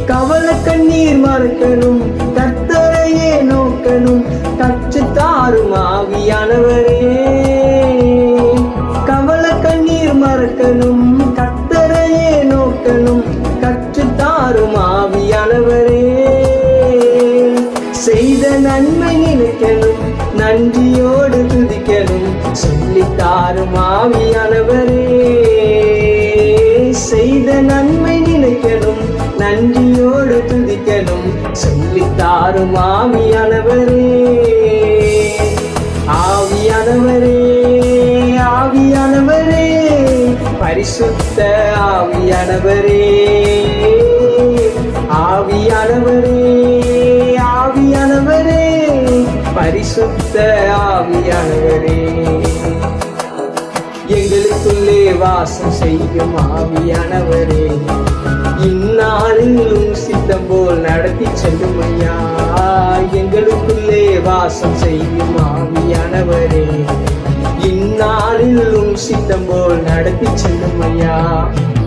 கவலை கண்ணீர் மறக்கணும், கர்த்தரையே நோக்கணும், கற்று தாரும் ஆவியானவரே. கவலை கண்ணீர் மறக்கணும், கர்த்தரையே நோக்கணும், கற்று தாரும் ஆவியானவரே. செய்த நன்மை நினைக்கணும், நன்றியோடு துதிக்கணும், சொல்லித்தாரும் ஆவியானவரே. செய்த நன்மை நினைக்கணும், நன்றியோடு துதிக்கணும், சொல்லித்தாரும் ஆவியானவரே. ஆவியானவரே, ஆவியானவரே, பரிசுத்த ஆவியானவரே. ஆவியானவரே, ஆவியானவரே, பரிசுத்த ஆவியானவரே. எங்களுக்குள்ளே வாசம் செய்யும் ஆவியானவரே, இந்நாளிலும் சித்தம் போல் நடத்தி செல்லும் ஐயா. எங்களுக்குள்ளே வாசம் செய்யும் ஆவியானவரே, இந்நாளிலும் சித்தம் போல் நடத்தி செல்லும் ஐயா.